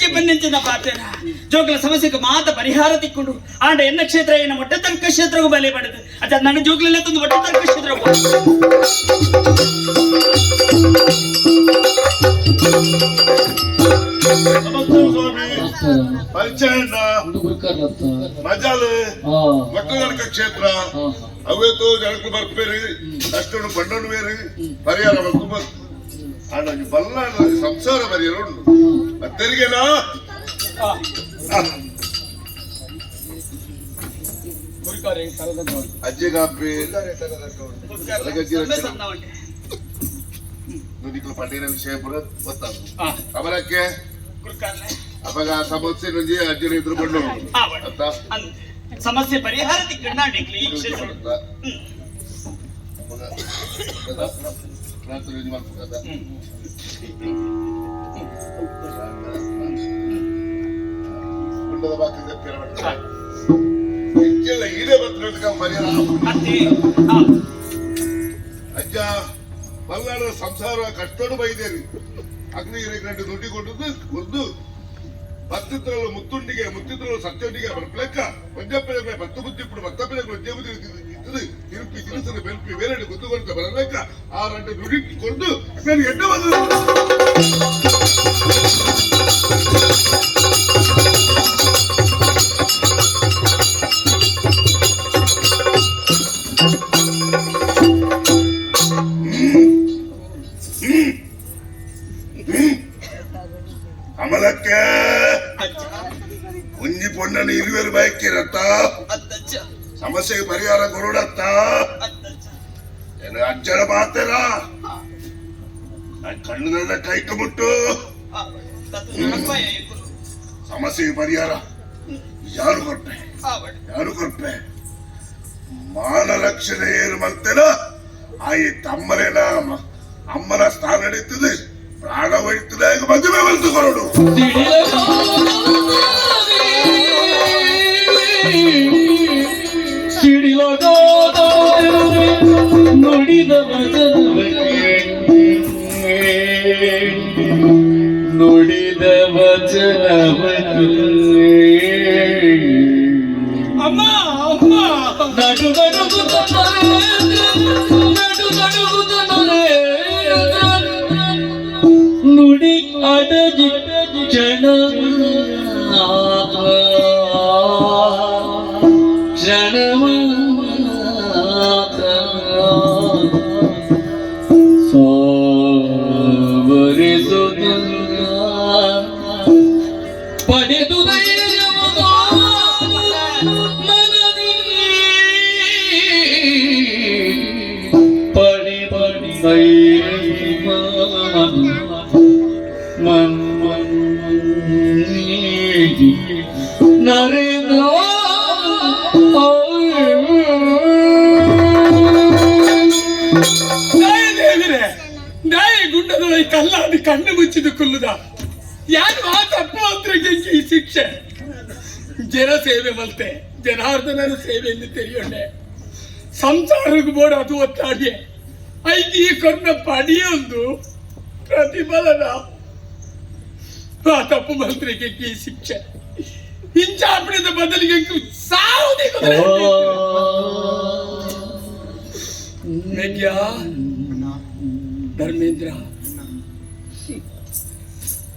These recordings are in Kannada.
ಜೋಗ್ಲಕ್ಕೆ ಬನ್ನಿಂಚಿನ ಪಾತ್ರ ಜೋಗ್ಲ ಸಮಸ್ಯೆಗೆ ಮಾತ ಪರಿಹಾರ ತಿಕ್ಕೊಂಡು ಆಂಡ ಎನ್ನ ಕ್ಷೇತ್ರ ಏನು ಮೊಟ್ಟೆ ತರ್ಕ ಕ್ಷೇತ್ರಗೂ ಬಲೆ ಪಡೆದು ಅದ ನನ್ನ ಜೋಗ್ಲೆಲ್ಲ ತಂದು ಮೊಟ್ಟೆ ತರ್ಕ ಕ್ಷೇತ್ರ ಮಜಾಲು ಮೊಟ್ಟೆ ಕ್ಷೇತ್ರ ಅವತ್ತು ಜನಕ್ಕೆ ಬರ್ಬೇರಿ ಅಷ್ಟು ಬಣ್ಣನು ಬೇರೆ ಪರಿಹಾರ ಬಂದು ಬಂತು ಆಗ ಬಲ್ಲ ಸಂಸಾರ ಪರಿಹಾರ ಉಂಟು ತೆರಿಗೆನಾ ಅಜ್ಜೆ ಕಾಪಿ ನುಡಿಗಳು ಪಂಡಿನ ವಿಷಯ ಪುರ ಗೊತ್ತಾಗ ಅವರಕ್ಕೆ ಅವಾಗ ಸಮಸ್ಯೆ ನುಂಜಿ ಅಜ್ಜನ ಇದ್ರು ಬಂದು ಸಮಸ್ಯೆ ಪರಿಹಾರ ಅಜ್ಜ ಬಲ್ಲಾಡ ಸಂಸಾರ ಕಷ್ಟೋಡು ಬೈದೇರಿ ಅಗ್ನಿ ಎರಡು ದುಡ್ಡಿ ಕೊಟ್ಟದ್ದು ಒಂದು ಪತ್ತಿತ್ರಗಳು ಮುತ್ತುಂಡಿಗೆ ಮುತ್ತಿತ್ರಗಳು ಸತ್ಯೊಂದಿಗೆ ಬರ್ಲೆಕ್ಕ ಒಂಜಪ್ಪಲೆ ಪತ್ತು ಬುದ್ಧಿ ಇಪ್ಪಡು ಮತ್ತಪ್ಪಲೆ ಒಂಜೆ ಬುದ್ಧಿ ಇರ್ತದೆ ತಿರುಪಿ ತಿರುಸಲು ಬೆಲ್ಪಿ ಬೇರೆ ಗೊತ್ತುಕೊಳ್ತಾ ಬರಲೆಕ್ಕ ಆ ಎರಡು ದುಡ್ಡಿ ಕೊಂಡು ನನಗೆ ಎಡ್ಡ ಬಂದು ಅಮಲಕ್ಕೆ ಕುಂಜಿ ಪೊಣ್ಣನ ಇರುವೆರು ಬಯಕಿರತ್ತ ಸಮಸ್ಯೆಗೆ ಪರಿಹಾರ ಕೊಡತ್ತ ಏನು ಅಜ್ಜರ ಮಾತೇನ ಕಣ್ಣುಗಳ ಕೈಕ ಮುಟ್ಟು ಸಮಸ್ಯೆಗೆ ಪರಿಹಾರ ಯಾರು ಕೊಟ್ಟೆ ಮಾನ ರಕ್ಷಣೆ ಏನು ಮಾಡ್ತೇನ ಆಯಿ ತಮ್ಮನೇನ ಅಮ್ಮನ ಸ್ಥಾನ ನಡೀತದೆ ಪ್ರಾಣ ಹೊಯ್ತದೆ ಮದುವೆ ಬಂದು ಕೊರಡು ನುಡಿದ ವಚನವನ್ನು ಅಮ್ಮ ಅಮ್ಮ ನಡು ನುಡಿ ಅಡಗಿ ಕ್ಷಣ ಪಡೆದು ನರೇಂದ್ರ ಗುಂಡದೊಳಗೆ ಕಲ್ಲಾದಿ ಕಣ್ಣು ಮುಚ್ಚಿದ ಕುಲ್ಲುದ ಯಾರು ಆ ತಪ್ಪು ಮಂತ್ರಕ್ಕೆ ಈ ಶಿಕ್ಷೆ ಜನ ಸೇವೆ ಮಲ್ತೆ ಜನಾರ್ದನರ ಸೇವೆಯನ್ನು ತೆರೆಯೋಣೆ ಸಂಸಾರಕ್ಕೆ ಬೋಡ ಅದು ಒತ್ತಾಡಿಯೇ ಐದು ಈ ಕೊನ್ನ ಪಡಿಯೊಂದು ಪ್ರತಿಫಲನ ಆ ತಪ್ಪು ಮಂತ್ರಕ್ಕೆ ಈ ಶಿಕ್ಷೆ ಹಿಂಚಾಪಣದ ಬದಲಿಗೆ ಸಾವುದೇ ಧರ್ಮೇಂದ್ರ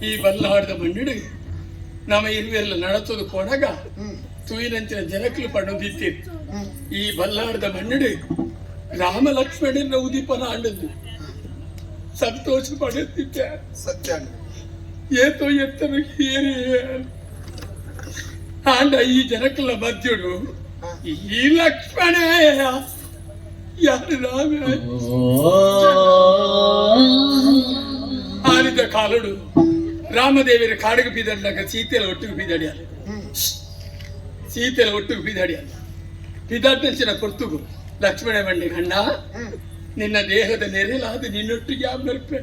ಈ ಬಲ್ಲಾಡದ ಮಣ್ಣಿಡು ನಮ್ಮ ಇರುವೆಲ್ಲ ನಡತೋದು ಕೊಡಗ ತೂಯಿನಂಚಿನ ಜನಕಲು ಪಡೋದಿತ್ತಿತ್ತು ಈ ಬಲ್ಲಾಡದ ಮಣ್ಣಿಡು ರಾಮ ಲಕ್ಷ್ಮಣನ ಉದೀಪನ ಆಂಡದ್ದು ಸಂತೋಷ ಪಡುತ್ತಿದ್ದೆ ಸತ್ಯ ಏತೋ ಎತ್ತರು ಹೀರಿ ಆಂಡ ಈ ಜನಕಲ ಮಧ್ಯಡು ಈ ಲಕ್ಷ್ಮಣ ಯಾರು ರಾಮ ಆರಿದ ಕಾಲಡು ರಾಮದೇವರ ಕಾಡಿಗೆ ಬೀದಡ್ಲಾಗ ಸೀತೆಲ ಒಟ್ಟಿಗೆ ಬೀದಡಿಯಲ್ಲ ಬಿದಡ್ನಂಚಿನ ಕೊರ್ತುಗು ಲಕ್ಷ್ಮಣ ಬಂಡಿ ಗಂಡ ನಿನ್ನ ದೇಹದ ನೆರೆಲಾದ ನಿನ್ನೊಟ್ಟಿಗೆ ಆಮೇಲೆ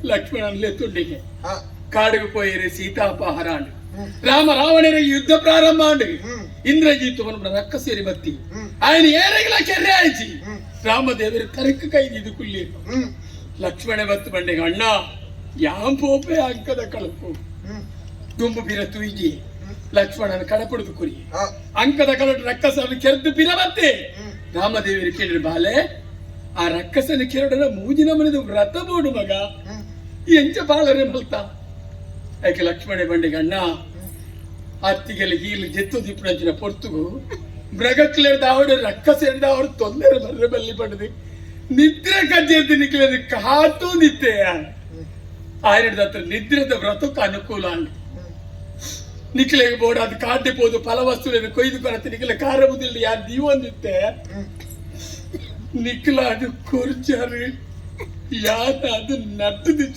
ಲಕ್ಷ್ಮಣನ್ಲೆ ತುಂಡಿಗೆ ಕಾಡಿಗೆ ಪೋಯಿರೆ ಸೀತಾಪಹಾರ ರಾಮ ರಾವಣರ ಯುದ್ಧ ಪ್ರಾರಂಭ ಆಂಡು ಇಂದ್ರಜಿತ್ತು ಮನ ರಕ್ಕ ಸೇರಿ ಬತ್ತಿ ఆయన ఏరగిలా చెర్రాయిచి రామదేవరి తరకు కైది కుల్లి లక్ష్మణ బత్ బండి అన్న యాం పోపే అంకద కలుపు ದುಂಬು ಬಿರ ತುಯ್ಗಿ ಲಕ್ಷ್ಮಣನ ಕಡಪುಡಿದು ಕುರಿ ಅಂಕದ ಕಲಟು ರಕ್ಕಸನ್ನು ಕೆರೆದು ಬಿರಬತ್ತೆ ರಾಮದೇವಿಯರು ಕೇಳಿದ್ರು ಬಾಲೆ ಆ ರಕ್ಕಸನ ಕೆರಡನ ಮೂಜಿನ ಮನೆದು ವ್ರತ ಬೋಡು ಮಗ ಎಂಚ ಬಾಳರೆ ಮಲ್ತ ಯಾಕೆ ಲಕ್ಷ್ಮಣ ಬಂಡಿಗೆ ಅಣ್ಣ ಅತ್ತಿಗೆಲ್ಲ ಹೀಲು ಜೆತ್ತು ದಿಪ್ಪಣಂಚಿನ ಪೊರ್ತುಗು ಮೃಗಕ್ಲೆಡ್ದ ಅವಡು ರಕ್ಕಸೆಡ್ದ ಅವರು ತೊಂದರೆ ಬರ್ರೆ ಬಲ್ಲಿ ಪಡೆದು ನಿದ್ರೆ ಕಜ್ಜೆದ್ದು ನಿಕ್ಲದು ಕಾತು ನಿತ್ತೆಯ ಆಯ್ನದ ಹತ್ರ ನಿದ್ರದ ವ್ರತಕ್ಕೆ ಅನುಕೂಲ ಅಂಡ್ ನಿಕ್ಲೆಗೆ ಬೋಡ ಅದು ಕಾಟಿ ಪೋದು ಫಲವಸ್ತು ಕೊಯ್ದು ಕೊರತೆ ನಿಕ್ಲೆ ಕಾರ ಬುದಿಲ್ಲ ಯಾರು ದೀವೊಂದಿತ್ತೆ ನಿಕ್ಲ ಅದು ಕೊರ್ಚಾರು ಯಾತ ಅದು ನಟ್ಟದು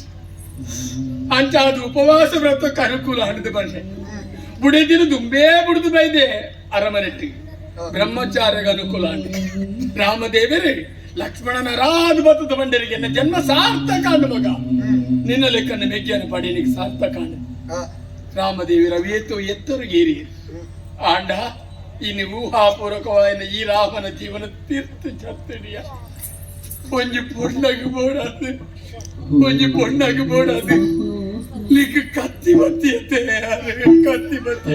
ಅಂಚ ಅದು ಉಪವಾಸ ವ್ರತಕ್ಕೆ ಅನುಕೂಲ ಹಣದ ಬಂಡೆ ಬುಡಿದಿನ ದುಂಬೇ ಬುಡಿದು ಬೈದೆ ಅರಮನೆಟ್ಟಿಗೆ ಬ್ರಹ್ಮಚಾರ್ಯಗೆ ಅನುಕೂಲ ಅಂಡೆ ರಾಮದೇವರೇ ಲಕ್ಷ್ಮಣನ ರಾಧ ಬತ್ತದ ಬಂಡರಿಗೆ ನನ್ನ ಜನ್ಮ ಸಾರ್ಥಕ ಅಂಡ ಮಗ ನಿನ್ನ ಲೆಕ್ಕನ ಮೆಗ್ಗಿಯನ್ನು ಪಡೀನಿಗೆ ಸಾರ್ಥಕ ಅಂಡ ರಾಮದೇವಿ ರವಿಯತ್ತು ಎತ್ತರಿಗೇರಿ ಆಂಡ ಇನ್ನು ಊಹಾಪೂರ್ವಕವಾದ ಈ ರಾಮನ ಜೀವನ ತೀರ್ಥ ಚತ್ತಡಿಯ ಒಂಜಿ ಪೊಣ್ಣಾಗಿ ಬೋಡಾದು ಒಂಜಿ ಪೊಣ್ಣಾಗಿ ಬೋಡಾದು ಲಿಕ್ಕ ಕತ್ತಿ ಬತ್ತಿ ಎತ್ತೆ ಕತ್ತಿ ಬತ್ತಿ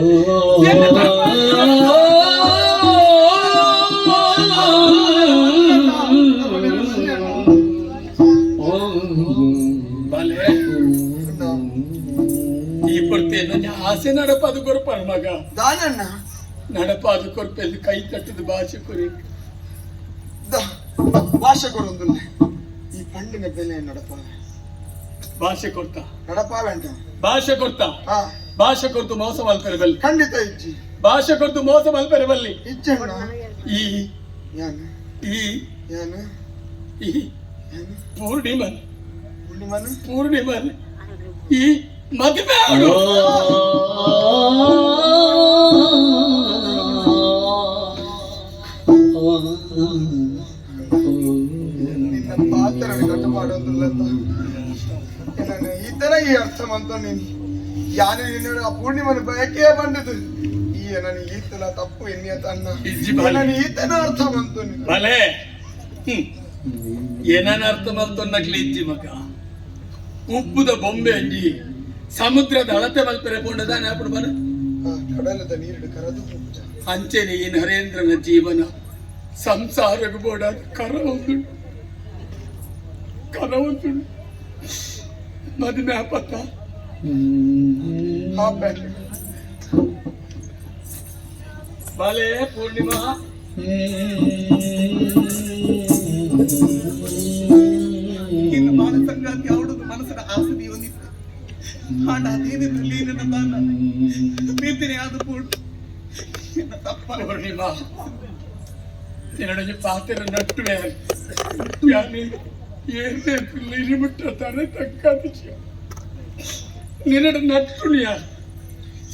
ಬಾಲೆ ಈ ಪೊರ್ತೇನು ಆಸೆ ನಡಪಾದು ಕೊರಪಾರ ಮಗ ದಾನಣ್ಣ ನಡಪಾದು ಕೊರಪೆಲ್ಲಿ ಕೈ ತಟ್ಟದ ಭಾಷೆ ಕುರಿ ಭಾಷೆ ಕೊರೊಂದುಲ್ಲ ಈ ಪಂಡಿನ ಬೆಲೆ ನಡಪ ಭಾಷೆ ಕೊಡ್ತಾ ನಡಪಾವೆಂಟ ಭಾಷೆ ಕೊಡ್ತಾ ಹಾ ಭಾಷೆ ಕೊಡ್ತು ಮೋಸ ಮಲ್ಪೆರೆ ಬಲ್ಲಿ ಖಂಡಿತ ಇಜ್ಜಿ ಭಾಷೆ ಕೊಡ್ತು ಮೋಸ ಮಲ್ಪೆರೆ ಬಲ್ಲಿ ಇಜ್ಜಣ್ಣ ಈ ಯಾನ ಈ ಯಾನ ಈ ಯಾನ ಪೂರ್ಣಿಮನ್ ಪೂರ್ಣಿಮನ ಪೂರ್ಣಿಮನ್ ಈ ಮದುವೆ ಅವಳು ನಿನ್ನ ಪಾತ್ರ ಕಟ್ಟು ಮಾಡೋದಿಲ್ಲ ಈತನ ಈ ಅರ್ಥ ಮಂತ ನೀನು ಯಾನು ನಿನ್ನ ಆ ಪೂರ್ಣಿಮನ ಬಯಕೆ ಬಂದದು ಈ ನನ್ನ ಈತನ ತಪ್ಪು ಎನ್ನಿಯತ ಅಣ್ಣ ನನ್ನ ಈತನ ಅರ್ಥ ಮಂತು ನೀನು ಬಲೆ ಏನನ್ನ ಅರ್ಥ ಮಲ್ತೊನ್ನಕ್ಲಿ ಇಜ್ಜಿ ಮಗ ಉಪ್ಪುದ ಬೊಂಬೆ ಅಂಜಿ ಸಮುದ್ರದ ಅಳತೆ ಮಲ್ಪೆರೆ ಪೋಂಡದಾನೆ ಅప్పుడు ಬರ ಕಡಲದ ನೀರು ಕರದು ಅಂಚೆನೆ ಈ ನರೇಂದ್ರನ ಜೀವನ ಸಂಸಾರಕ್ಕೆ ಬೋಡ ಕರವೊಂದು ಮದುವೆ ಪತ್ತ ಬಾಲೆ ಪೂರ್ಣಿಮಾ ಇನ್ನು ಮಾನ ಸಂಗಾತಿ ಅವಳದು ಮನಸ್ಸಿನ ಆಸೆ ಹೊಂದಿತ್ತು ಹಾಡ ಅದೇನಿದ್ರಲ್ಲಿ ನನ್ನ ದಾನ ಬೇತನೆ ಆದ ಪೂರ್ಣ ತಪ್ಪ ಪೂರ್ಣಿಮಾ என்னுடைய பாத்திர நட்டுவே ஏழு பிள்ளைகள் விட்ட தர தக்காதிச்சு ನಿನ್ನಡ ನಟ್ಟುಣಿಯ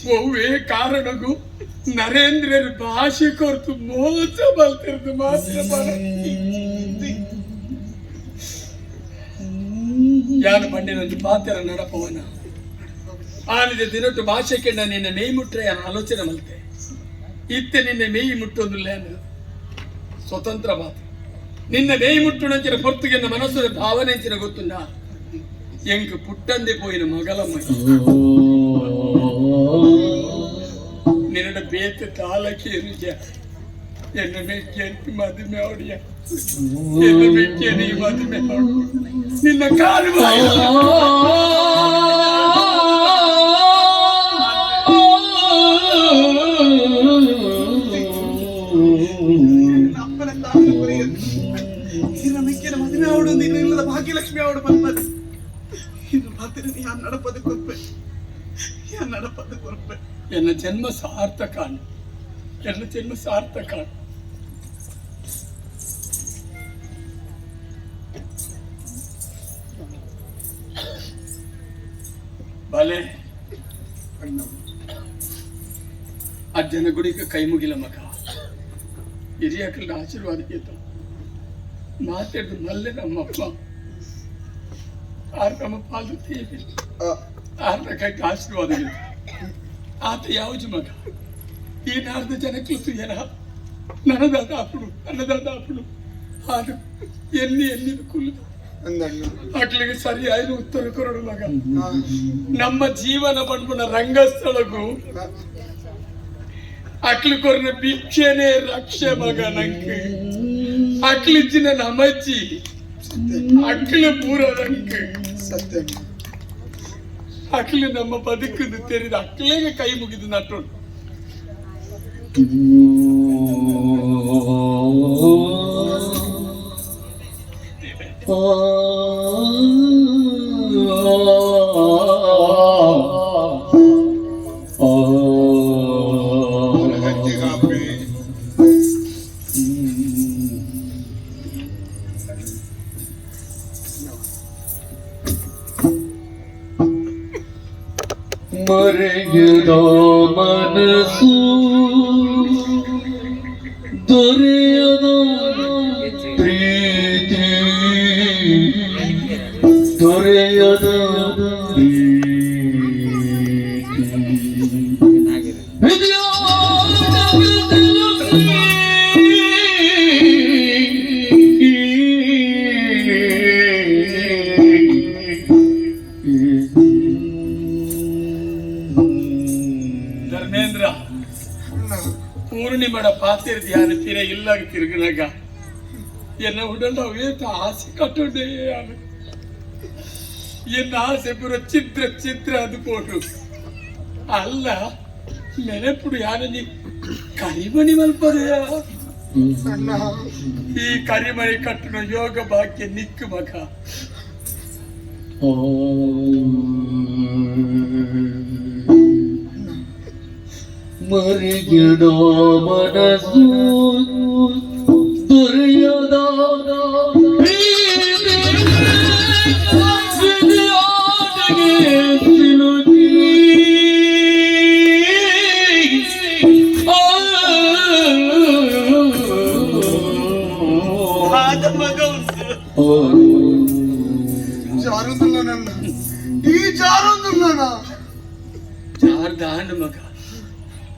ಒವ್ವೇ ಕಾರಣಗೂ ನರೇಂದ್ರರ ಭಾಷೆ ಕೊರ್ತು ಮೋಸ ಬಲ್ತಿರ್ದು ಮಾತ್ರ ಯಾನು ಪಂಡಿನ ಪಾತ್ರ ನಡಪವನ ಆನಿದ ದಿನಟ್ಟು ಭಾಷೆಗೆ ನಿನ್ನ ಮೇಯಿ ಮುಟ್ರೆ ಆಲೋಚನೆ ಮಲ್ತೆ ಇತ್ತೆ ನಿನ್ನ ಮೇಯಿ ಮುಟ್ಟೊಂದಿಲ್ಲ ಸ್ವತಂತ್ರ ಮಾತು ನಿನ್ನ ಮೇಯಿ ಮುಟ್ಟುಣಂಚಿನ ಪೊರ್ತುಗೆ ಮನಸ್ಸಿನ ಭಾವನೆ ಅಂಚಿನ ಗೊತ್ತುಂಡ ಎಂಕ್ ಪುಟ್ಟಂದೆ ಪೋಯಿನ ಮಗಳಮ್ಮ ನಿನ್ನಡ ಬೇತ ತಾಲಕ್ಕೆ ರುಜ ಎನ್ನ ಮೆಕ್ಕೆ ಮದುವೆ ಅವಡಿಯ ಎನ್ನ ಮೆಕ್ಕೆ ನೀ ಮದುವೆ ನಿನ್ನ ಕಾಲು ಅಪ್ಪನ ತಾತ ಇನ್ನು ಮಿಕ್ಕಿನ ಮದುವೆ ಅವಡು ಇನ್ನು ಇಲ್ಲದ ಭಾಗ್ಯಲಕ್ಷ್ಮಿ ಅವಡು ಬಂದದ್ದು ಇನ್ನು ಮಾತ್ರ ಯಾನ್ ನಡಪದ ಕೊರ್ಪೆ ಯಾನ್ ನಡಪದ ಕೊರ್ಪೆ ಎನ್ನ ಜನ್ಮ ಸಾರ್ಥಕ ಎನ್ನ ಜನ್ಮ ಸಾರ್ಥಕ ಬಲೆ ಅಜ್ಜನ ಗುಡಿಗೆ ಕೈ ಮುಗಿಲ ಮಗ ಹಿರಿಯಕಲ್ನ ಆಶೀರ್ವಾದ ಕೇತ ಮಾತಾಡಿದ ಮಲ್ಲೆ ನಮ್ಮಪ್ಪ ಆರ್ ನಮ್ಮ ಪಾಲು ತೀರಿ ಆರ್ನ ಕೈಗೆ ಆಶೀರ್ವಾದ ಆತ ಯಾವುದು ಮಗ ಈ ನಾರ್ದ ಜನಕ್ಕೆ ಏನ ನನ್ನದಾದ ಅప్పుడు ನನ್ನದಾದ ಅప్పుడు ಆಡು ಎಲ್ಲಿ ಕುಲ್ಲು ಅಂದಣ್ಣ ಅಕ್ಲಿಗೆ ಸರಿಯಾದ ಉತ್ತರ ಕೊರಡು ಮಗ. ಹಾ. ನಮ್ಮ ಜೀವನ ಪಂಪುನ ರಂಗಸ್ಥಳಗೂ ಅಕ್ಲಿ ಕೊರನ ಭಿಕ್ಷೆನೇ ರಕ್ಷೆ ಮಗ. ನಂಗೆ ಅಕ್ಲಿಚ್ಚಿನ ನಮಜ್ಜಿ ಅಕ್ಲಿ ಪೂರ ನಂಗೆ ಸತ್ಯ ಅಕ್ಲಿ ನಮ್ಮ ಬದುಕದು ತೆರೆದು ಅಕ್ಲಿಗೆ ಕೈ ಮುಗಿದು ನಟ್ಟೋಡು. ಗಂಜಿ ಕಾಪಿ ಮರೆಯದ ಮನಸ್ಸು ದೊರೆಯದ ಪ್ರೀತಿ ದೊರೆಯದ ಧರ್ಮೇಂದ್ರ ಪೂರ್ಣಿಮಡ ಪಾತಿರ ಧ್ಯಾನ ತೀರ ಇಲ್ಲ ತಿರುಗಿನಾಗ ಎನ್ನ ಉಡಲ್ಲ ಅವೇತ ಆಸೆ ಕಟ್ಟುಂಡೆ ಎನ್ನ ಆಸೆ ಪುರ ಚಿತ್ರ ಚಿತ್ರ ಅದು ಪೋಟು ಅಲ್ಲ ನೆನಪುಡು ಯಾನಿ ಕರಿಮಣಿ ಮಲ್ಪದೆಯ ಅಣ್ಣ ಈ ಕರಿಮಣಿ ಕಟ್ಟುನ ಯೋಗ ಭಾಗ್ಯ ನಿಕ್ಕು ಮಗ. ಮರೆಯದ ಮನಸ್ಸು ದೊರೆಯದ ಜಾರುದಿಲ್ಲ ನನ್ನ ಈ ಜಾರುದಿಲ್ಲ ಜಾರ್ದಾಂಡ್ ಮಗ.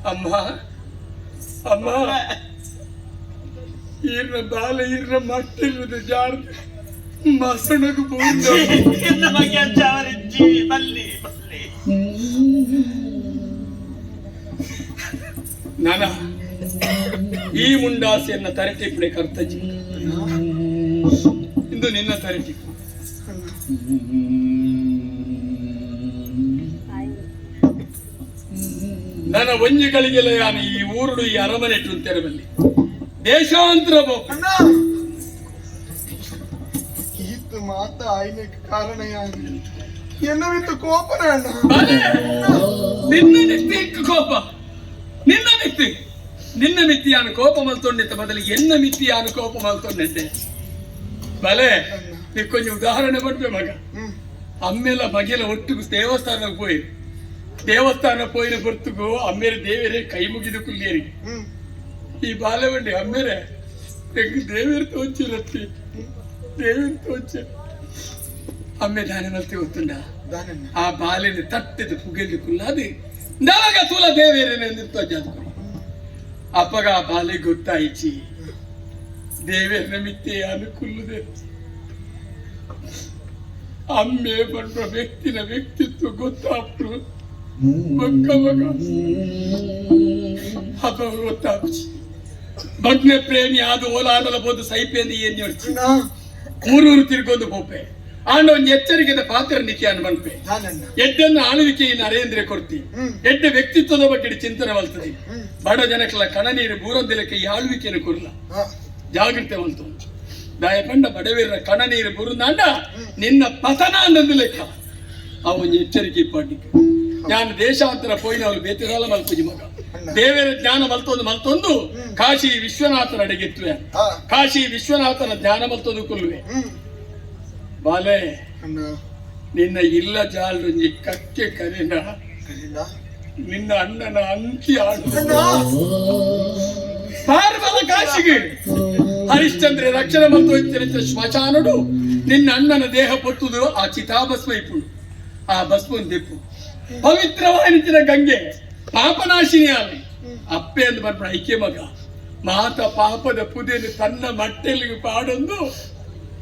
ಅಮ್ಮ ಅಮ್ಮ ಈರ್ನ ಬಾಲ ಈರ್ನ ಮಟ್ಟಿರುವುದು ಜಾರ್ದ ಮಸಣಗು ಬೋದು ನಾನ ಈ ಮುಂಡಾಸೆಯನ್ನ ತರಟಿಪ್ಪಡೆ ಕರ್ತಜಿ ಇಂದು ನಿನ್ನ ತರಟಿ ನನ್ನ ವಂಜಿಗಳಿಗೆಲ್ಲ ಯಾನ ಈ ಊರುಡು ಈ ಅರಮನೆ ತೆರಬಲ್ಲಿ ದೇಶಾಂತರ ಅಣ್ಣ ಈತ ಮಾತ ಆಯ್ನಕ್ಕೆ ಕಾರಣ ಯಾರು ಎನ್ನವಿತ್ತು ಕೋಪನ ಅಣ್ಣ ನಿನ್ನ ನೆತ್ತಿ ಕೋಪ ನಿನ್ನ ಮಿತ್ತಿ ನಿನ್ನ ಮಿತ್ತಿಯಾನ ಕೋಪ ಮಲ್ತೊಂಡಿತ್ತ ಬದಲಿಗೆ ಎನ್ನ ಮಿತ್ತಿಯಾನ ಕೋಪ ಮಲ್ತೊಂಡೆ ಬಲೆ ನೀ ಕೊಂಚ ಉದಾಹರಣೆ ಕೊಡ್ಬೆ ಮಗ. ಅಮ್ಮೆಲ್ಲ ಮಗೆಲ್ಲ ಒಟ್ಟಿಗೂ ದೇವಸ್ಥಾನಕ್ಕೆ ಪೋಯಿ ದೇವಸ್ಥಾನ ಪೋಯಿನ ಬರ್ತುಗು ಅಮ್ಮೇರೆ ದೇವರೇ ಕೈ ಮುಗಿದು ಕುಲ್ಲಿಯರಿಗೆ ಈ ಬಾಲೆವಂಡಿ ಅಮ್ಮೇರೆ ದೇವರು ತೋಚಿರತ್ತಿ ದೇವರು ತೋಚ ಅಮ್ಮೆ ದಾನೆ ಮಲ್ತಿ ಗೊತ್ತುಂಡ ಆ ಬಾಲಿನ ತಟ್ಟದ ಪುಗೆಲ್ಲಿ ಕುಲ್ಲಾದಿ ನಾಗ ತುಲ ದೇವೇರೇನೆ ತೋಜಾದ ಅಪ್ಪಗ ಆ ಬಾಲೆ ಗೊತ್ತಾಯಿಚಿ ದೇವೇರನ ಮಿತ್ತೆ ಅನುಕೂಲದೆ ಅಮ್ಮೆ ಬಂದ ವ್ಯಕ್ತಿನ ವ್ಯಕ್ತಿತ್ವ ಗೊತ್ತಾಪು ಮಕ್ಕ ಮಗ ಹಬ್ಬ ಗೊತ್ತಾಪಿ ಬಗ್ನೆ ಪ್ರೇಮಿ ಆದ ಓಲಾದಲ ಬೋದು ಸೈಪೇಂದಿ ಏನ್ ಯೋಡ್ಚಿ ಊರೂರು ತಿರ್ಗೊಂದು ಪೋಪೆ ಆಂಡ ಒಂದು ಎಚ್ಚರಿಕೆದ ಪಾತ್ರ ನಿಖಿ ಅನ್ಬನ್ಪೆ ಎಡ್ಡನ್ನು ಆಳುವಿಕೆ ನರೇಂದ್ರ ಕೊಡ್ತಿ ಎಡ್ಡ ವ್ಯಕ್ತಿತ್ವದ ಬಗ್ಗೆ ಚಿಂತನೆ ಮಲ್ತದೆ ಬಡ ಜನಕ್ಕೆಲ್ಲ ಕಣ ನೀರು ಬೂರೊಂದಿಲಕ್ಕೆ ಈ ಆಳ್ವಿಕೆಯನ್ನು ಕೊರಲ ಜಾಗೃತೆ ಮಲ್ತು ದಯಪಂಡ ಬಡವೀರ ಕಣ ನೀರು ಬುರುಂದಾಂಡ ನಿನ್ನ ಪತನ ಅನ್ನೊಂದು ಲೆಕ್ಕ ಅವನ್ ಎಚ್ಚರಿಕೆ ಪಡ್ಲಿಕ್ಕೆ ನಾನು ದೇಶಾಂತರ ಪೋಯಿನವಳು ಬೇತಿರಾಲ ಮಲ್ಪುಜಿ ಮಗ ದೇವರ ಜ್ಞಾನ ಮಲ್ತೊಂದು ಕಾಶಿ ವಿಶ್ವನಾಥನ ಅಡೆಗೆತ್ತುವೆ ಕಾಶಿ ವಿಶ್ವನಾಥನ ಧ್ಯಾನ ಮಲ್ತೊಂದು ಕೊಲ್ಲುವೆ ಬಾಲೆ ನಿನ್ನ ಇಲ್ಲ ಜಾಲ್ರಂಜಿ ಕಕ್ಕೆ ಕರಿನ ನಿನ್ನ ಅಣ್ಣನ ಅಂಕಿ ಆಡು ಪಾರ್ವದ ಕಾಶಿಗೆ ಹರಿಶ್ಚಂದ್ರ ರಕ್ಷಣೆ ಮತ್ತು ಚರಿತ್ರ ಶ್ಮಶಾನಡು ನಿನ್ನ ಅಣ್ಣನ ದೇಹ ಪೊತ್ತುದು ಆ ಚಿತಾಭಸ್ಮ ಇಪ್ಪುಡು ಆ ಭಸ್ಮನ್ ದೆಪ್ಪು ಪವಿತ್ರವಾಣಿಚಿನ ಗಂಗೆ ಪಾಪನಾಶಿನಿ ಆಗಿ ಅಪ್ಪೆ ಎಂದು ಬರ್ಬೇಡ ಐಕ್ಯ ಮಗ ಮಾತ ಪಾಪದ ಪುದೆಯನ್ನು ತನ್ನ ಮಟ್ಟೆಲ್ಲಿಗೆ ಪಾಡೊಂದು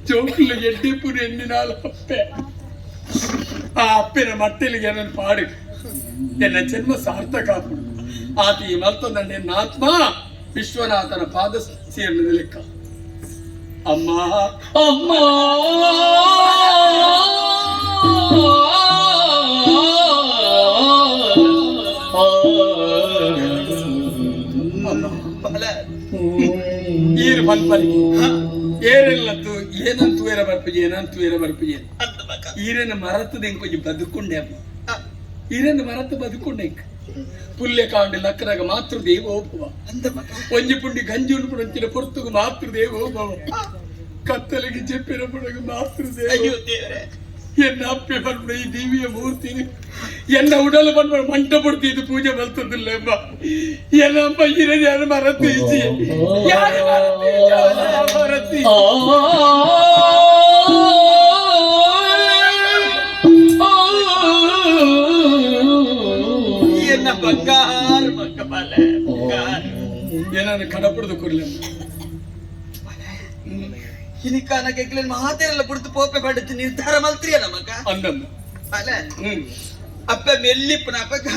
ಜೋಕುಲು ಎಡ್ಡೆಪುರಿ ಎಣ್ಣಿನಾಲು ಅಪ್ಪೆ ಆ ಅಪ್ಪೆನ ಮಟ್ಟಲಿಗೆ ನನ್ನ ಪಾಡು ಎನ್ನ ಜನ್ಮ ಸಾರ್ಥಕ ಆತ ಈ ಮಲ್ತೊಂದಂಡೆ ಎನ್ನ ಆತ್ಮ ವಿಶ್ವನಾಥನ ಪಾದ ಸೇರಿದ ಲೆಕ್ಕ ಅಮ್ಮ ಅಮ್ಮ ಈರು ಮಲ್ಪಲಿಗೆ ಏರೆಲ್ಲತ್ತು ಏನಂತೂ ಏರ ಬರ್ಪಿಗೆ ಏನಂತೂ ಏರ ಬರ್ಪಿಗೆ ಈರನ್ನ ಮರತದ ಕೊಂಚ ಬದುಕೊಂಡೆ ಅಮ್ಮ ಈರನ್ನ ಮರತು ಬದುಕೊಂಡೆ ಪುಲ್ಯ ಕಾಂಡಿ ಲಕ್ಕನಾಗ ಮಾತೃ ದೇವೋಭವ ಒಂಜಿ ಪುಂಡಿ ಗಂಜಿ ಉಂಡು ಪೊರ್ತುಗು ಮಾತೃ ದೇವೋಭವ ಕತ್ತಲಿಗೆ ಜಪ್ಪಿನ ಪುಡಗ ಮಾತೃ ದೇವ ಎನ್ನ ಅಪ್ಪೆ ಬಂದ್ಬಿಡ ಈ ದಿವ್ಯ ಮೂರ್ತಿ ಎನ್ನ ಉಡಲು ಬಂದ್ಬಿಡ ಮಂಟ ಪಡ್ತಿದ್ದು ಪೂಜೆ ಬರ್ತದಿಲ್ಲ ಎಂಬ ಏನಮ್ಮ ಹಿರಿಯ ಯಾರು ಮರತ್ತು ಈಚಿ ಯಾರು ಮರತಿ ಎನ್ನ ಬಂಗಾರ ಮಕ್ಕಬಲ ಏನಾದ್ರು ಕಡಪಡದು ಕೊಡ್ಲಿ ಹಿನಿಕಾನ ಕೆಕ್ಲೆನ್ ಮಾತೆಲ್ಲ ಪುಡ್ತು ಪೋಪೆ ಪಡುತ್ತೆ ನಿರ್ಧಾರ ಮಲ್ತ್ರಿಯ ನಮಗ ಅಂದಮ್ಮ ಅಲ್ಲ ಅಪ್ಪ ಮೆಲ್ಲಿಪ್ಪನ ಅಪ್ಪಗ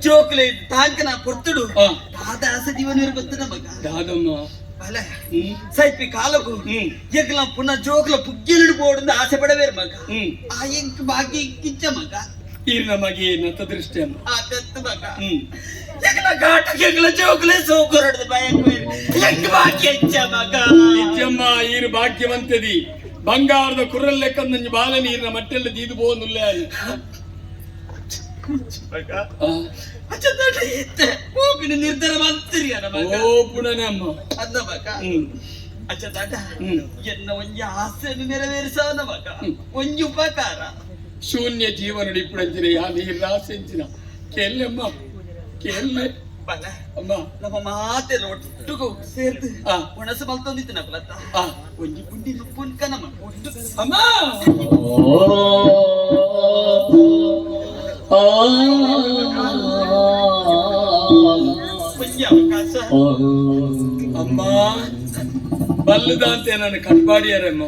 ಚೋಕ್ಲೇಟ್ ತಾಂಕನ ಪೊರ್ತುಡು ದಾದಾಸ ಜೀವನ ಗೊತ್ತು ನಮಗ ದಾದಮ್ಮ ಅಲ್ಲ ಸೈಪಿ ಕಾಲಗು ಎಗ್ಲ ಪುನಃ ಜೋಕ್ಲ ಪುಗ್ಗಿಲಿಡು ಬೋರ್ಡ್ ಆಸೆ ಪಡಬೇರು ಮಗ ಆ ಎಂಕ್ ಬಾಕಿ ಕಿಚ್ಚ ಮಗ ಈ ನಮಗೆ ನತ್ತ ದೃಷ್ಟಿ ಅಮ್ಮ ಆ ದತ್ತು ಮಗ ಎಗ್ಲ ಘಾಟ ಎಗ್ಲ ಜೋಕ್ಲೆ ಸೋಕರಡ್ದು ಭಯಂಕರ ಎಂಕ್ ಬಾಕಿ ಹೆಚ್ಚ ಮಗ ನಿಜಮ್ಮ ಈರು ಭಾಗ್ಯವಂತದಿ ಬಂಗಾರದ ಕುರ್ರಲ್ ಲೆಕ್ಕ ನಂಜು ಬಾಲ ನೀರಿನ ಮಟ್ಟೆಲ್ಲ ದೀದು ಬೋನುಲ್ಲ ಮಗ ಅಚ್ಚದಾಟ ಇತ್ತೆ ಹೋಗಿನ ನಿರ್ಧಾರ ಮಾಡ್ತೀರಿ ಮಗ ಓ ಪುಣನೆ ಅಮ್ಮ ಅಂದ ಮಗ ಅಚ್ಚದಾಟ ಎನ್ನ ಒಂಜಿ ಆಸೆಯನ್ನು ನೆರವೇರಿಸವನ ಮಗ ಒಂಜಿ ಉಪಕಾರ ಶೂನ್ಯ ಜೀವನ ಇಪ್ಪಡಂಚಿನ ಯಾ ನೀರು ರಾಸೆಂಚಿನ ಕೆಲ್ಲಮ್ಮ ಕೆಲ್ಲೆ ಬಲ ಅಮ್ಮ ನಮ್ಮ ಮಾತೆಲ್ಲ ಒಟ್ಟುಗು ಸೇರ್ದು ಒಣಸು ಮಲ್ತೊಂದಿತ್ತು ನಪ್ಪಲತ್ತ ಒಂಜಿ ಪುಂಡಿ ನುಪ್ಪುನ್ಕ ನಮ್ಮ ಒಟ್ಟು ಅಮ್ಮ ಒಂಜಿ ಅವಕಾಶ ಅಮ್ಮ ಬಲ್ಲದಂತೆ ನನ್ನ ಕಟ್ಪಾಡಿಯಾರಮ್ಮ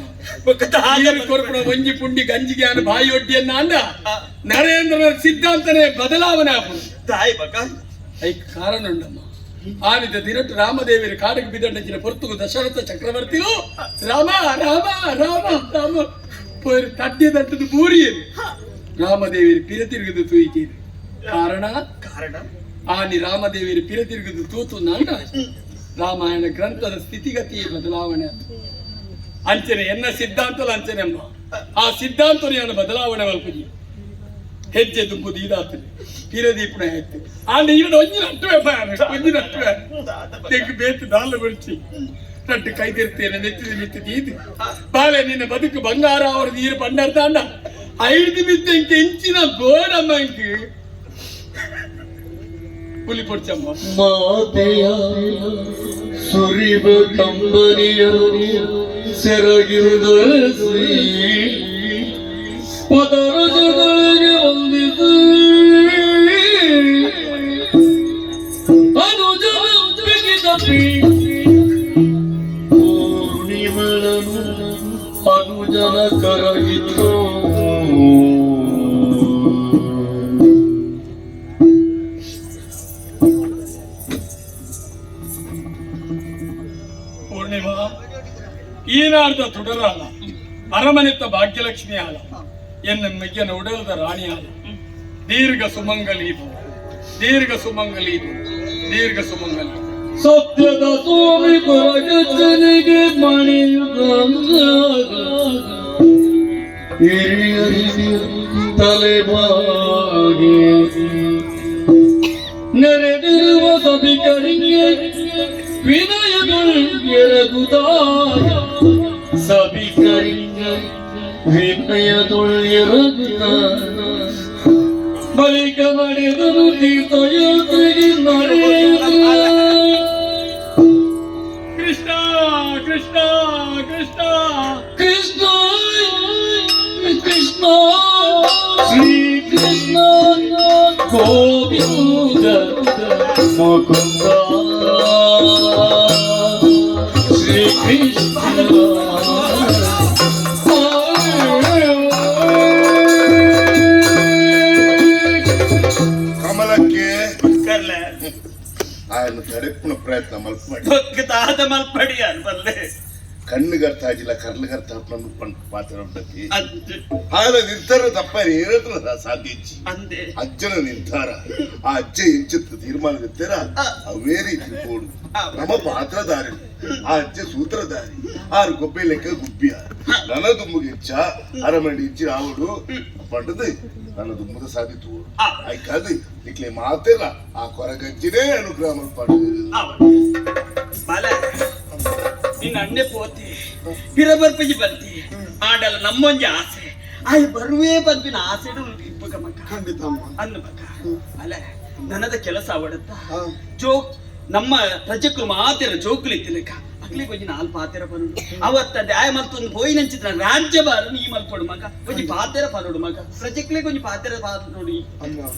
ಕೊರಪಡ ಒಂಜಿ ಪುಂಡಿ ಗಂಜಿಗೆ ಅನ್ನ ಬಾಯಿ ಒಡ್ಡಿಯನ್ನ ಅಂದ ನರೇಂದ್ರ ಸಿದ್ಧಾಂತನೇ ಬದಲಾವಣೆ ಆಪುಡು ತಾಯಿ ಮಗ ಐಕ್ ಕಾರಣ ಉಂಡಮ್ಮ ಆನಿದ ದಿನಟ್ಟು ರಾಮದೇವಿಯ ಕಾಡಿಗೆ ಬಿದ್ದಂಚಿನ ಪೊರ್ತುಗು ದಶರಥ ಚಕ್ರವರ್ತಿಯು ರಾಮ ರಾಮ ರಾಮ ರಾಮ ಪೋರು ತಡ್ಡೆ ತಟ್ಟದು ಬೂರಿಯರು ರಾಮದೇವಿಯ ಪಿರ ತಿರುಗಿದು ತೂಯಿತೀರಿ ಕಾರಣ ಕಾರಣ ಆನಿ ರಾಮದೇವಿಯ ಪಿರ ತಿರುಗಿದು ತೂತು ನಂಡ ರಾಮಾಯಣ ಗ್ರಂಥದ ಸ್ಥಿತಿಗತಿ ಬದಲಾವಣೆ ಅಂಚನೆ ಎನ್ನ ಸಿದ್ಧಾಂತಲ ಅಂಚನೆ ಅಮ್ಮ ಆ ಸಿದ್ಧಾಂತ ಬದಲಾವಣೆ ಮಲ್ಪುಜಿ ಹೆಜ್ಜೆ ತುಂಬುದು ಇದಾಗ್ತದೆ ಪಿರದೀಪಣ ಆಯ್ತು ಆಂಡ ಇರಡು ಒಂಜಿನ ಅಟ್ಟುವೆ ತೆಗ್ಗು ಬೇತು ದಾಲ ಬಿಡ್ಸಿ ರಡ್ಡು ಕೈದಿರ್ತೇನೆ ನೆತ್ತಿದ ಮಿತ್ತಿದ ಇದು ಬಾಳೆ ನಿನ್ನ ಬದುಕು ಬಂಗಾರ ಅವರ ನೀರು ಪಂಡಾರ್ತ ಅಂಡ ಐದು ಮಿತ್ತ ಇಂಕ ಎಂಚಿನ ಗೋಡಮ್ಮ ಇಂಕ ಪುಲಿ ಪೊಡ್ಚಮ್ಮ ಮಾತೆಯ ಸುರಿವ ಕಂಬನಿಯ ಸೆರಗಿರುದಸಿ ಪದರ ಜಗಳಿಗೆ ವಂದಿಸಿ ಅನುಜನ ಬಿಗಿದಪಿ ಪೂರ್ಣಿಮಳನು ಅನುಜನ ಕರಗಿತು ಪೂರ್ಣಿಮಾ ಈನಾರ್ದ ತುಡರಾಲ ಅರಮನೆತ್ತ ಭಾಗ್ಯಲಕ್ಷ್ಮಿ ಆಲ ಎನ್ನ ಮೆಗ್ಗನ ಉಡಲದ ರಾಣಿ ಆಲ ದೀರ್ಘ ಸುಮಂಗಲಿ ದೀರ್ಘ ಸುಮಂಗಲಿ ದೀರ್ಘ ಸುಮಂಗಲಿ ಸತ್ಯದ ಸ್ವಾಮಿ ಕೊರಗನಿಗೆ ಮಣಿಯುಗ ಹಿರಿಯರಿಗೆ ತಲೆಬಾಗಿ ನೆರೆದಿರುವ ಸಭಿಕರಿಗೆ ವಿನಯಗಳು ಎರಗುತ್ತಾಯ ಸಭಿಕರಿಗೆ ವಿನಯಗಳು ಎರಗುತ್ತಾಯ ಬಳಿಕ ನಡೆದರು ತೀರ್ಥಯಾತ್ರೆಗೆ ನಡೆಯುತ್ತ ಕೃಷ್ಣ ಕೃಷ್ಣ ಕೃಷ್ಣ ಕೃಷ್ಣ ಕೃಷ್ಣ ಶ್ರೀ ಕೃಷ್ಣ ಗೋವಿಂದ ಮುಕುಂದ ಶ್ರೀ ಕೃಷ್ಣ ఆయన ತಡೆಪುನ ಪ್ರಯತ್ನ ಮಲ್ಪಡಿ ಬೊಕ್ಕದಾದ ಮಲ್ಪಡಿ ಅನ್ಬಲ್ಲೆ ಕಣ್ಣುಗರ್ತ ಆಗಿಲ್ಲ ಕರ್ಲಗರ್ತ ಪಂಡ ಪಾತ್ರ ಉಂಟತಿ ಅಂತೆ ಆಗ ನಿರ್ಧಾರ ತಪ್ಪ ಏರತ್ರ ಸಾಧ್ಯ ಅಂದೆ ಅಜ್ಜನ ನಿರ್ಧಾರ ಆ ಅಜ್ಜ ಎಂಚಿತ್ತು ತೀರ್ಮಾನ ಇರ್ತೀರ ಅವೇ ರೀತಿ ಕೋಡು ನಮ್ಮ ಪಾತ್ರಧಾರಿ ಆ ಅಜ್ಜ ಸೂತ್ರಧಾರಿ ಆರು ಗೊಬ್ಬೆ ಲೆಕ್ಕ ಗುಬ್ಬಿಯ ನನ್ನ ದುಂಬುಗಿಚ್ಚ ಅರಮಣಿ ಇಚ್ಚಿ ಆವಡು ಪಂಡದು ನನ್ನ ದುಂಬದ ಸಾಧಿತು ಆಯ್ಕಾದು ಇಕ್ಲೆ ಮಾತಿಲ್ಲ ಆ ಕೊರಗಜ್ಜಿನೇ ಅನುಗ್ರಹ ಮಲ್ಪಾಡು ಬಲೆ ನಿನ್ನ ಅಣ್ಣೆ ಪೋತಿ ಪಿರಬರ್ಪಜಿ ಬಂತಿ ಆಡಲ್ಲ ನಮ್ಮೊಂಜಿ ಆಸೆ ಆಯ್ ಬರುವೇ ಬಂದಿನ ಆಸೆ ಇಪ್ಪಗ ಮಗ ಖಂಡಿತ ಅಮ್ಮ. ಅನ್ನ ಮಗ ಅಲ್ಲ ನನ್ನದ ಕೆಲಸ ಅವಡತ್ತ ಹಾ. ಜೋಕ್ ನಮ್ಮ ಪ್ರಜೆಕ್ರು ಮಾತಿರ ಜೋಕುಲಿ ತಿಲಕ ಮಕ್ಳಿಗೆ ಒಂಜಿ ನಾಲ್ ಪಾತೆರ ಬರುಡು ಅವತ್ತದ ಆಯ ಮತ್ತೊಂದು ಬೋಯಿನಂಚಿದ್ರ ರಾಜ್ಯ ಬಾರು ನೀ ಮಲ್ಪಡು ಮಗ ಒಂಜಿ ಪಾತೆರ ಪರೋಡು ಮಗ ಪ್ರಜೆಕ್ಲಿಗೆ ಒಂಜಿ ಪಾತೆರ ಪಾರೋಡು ಅಮ್ಮ